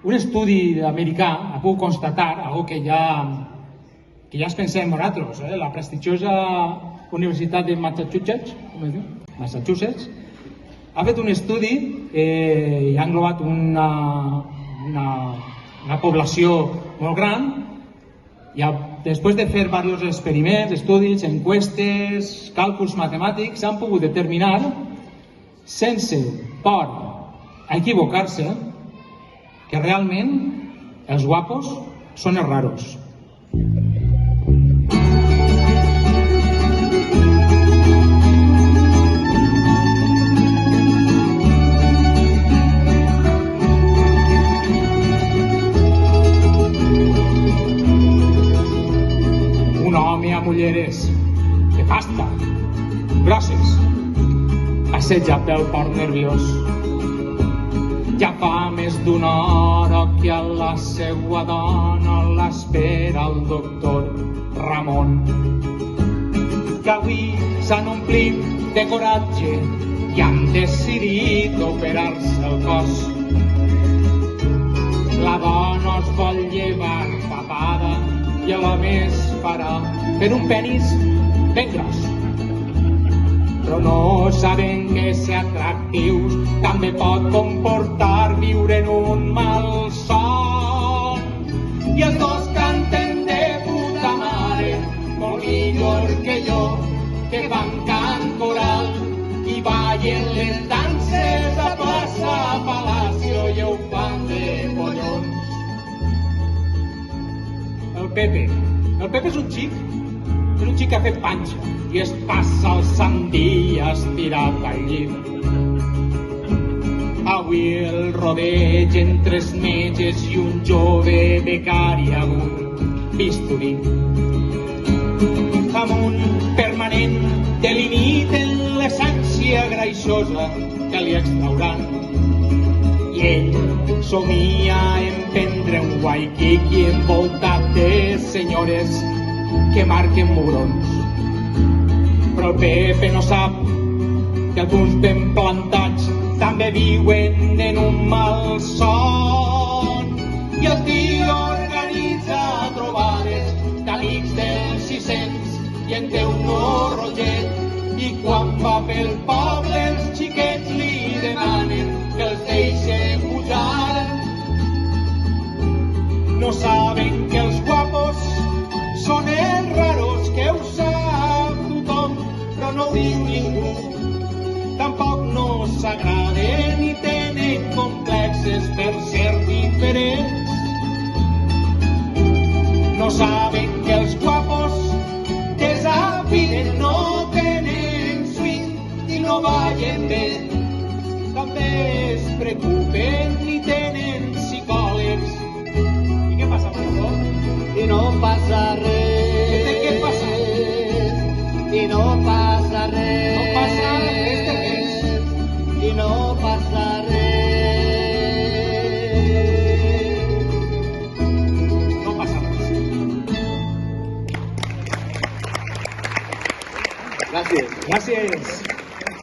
Un estudi americà ha pogut constatar algo que ja es pensem nosaltres. La prestigiosa Universitat de Massachusetts ha fet un estudi i ha englobat una població molt gran i després de fer diversos experiments, estudis, enquestes, càlculs matemàtics, han pogut determinar, sense por a equivocar-se, que realment els guapos són els raros. Un home amb ulleres de pasta, grosses, passeja pel port nerviós. Ja fa més d'una hora que a la seua dona l'espera el doctor Ramon, que avui s'han omplit de coratge i han decidit operar-se el cos. La dona es vol llevar papada i a la més farà per un penis ben gros. Però no saben que ser atractius també pot comportar viure en un malson. I els dos canten de puta mare, molt millor que jo, que fan cant coral i ballen les danses a plaça Palacio i ho fan de collons. El Pepe és un xic que ha fet panxa i es passa el sant dia estirat al llit. Avui el rodegen 3 metges i un jove becari amb un bisturí. Amb un permanent delimiten l'essència greixosa que li extrauran. I ell somia en prendre un Waikiki envoltat de senyores que marquen mugrons. Però el Pepe no sap que alguns ben plantats també viuen en un malson. I el tio organitza trobades d'amics dels 600 i en té un rotllet. I quan va pel poble els xiquets li demanen que els deixe pujar. No saben que els guapos són els raros, que ho sap tothom, però no ho diu ningú. Tampoc no s'agraden ni tenen complexes per ser diferents. No saben que els guapos desafinen, no tenen swing i no ballen bé. També es preocupen ni tenen psicòlegs. I què passa, professor? I no passa res. Què passa? I no passa res. No passa res de res. I no passa res. No passa res. Gràcies. Gràcies.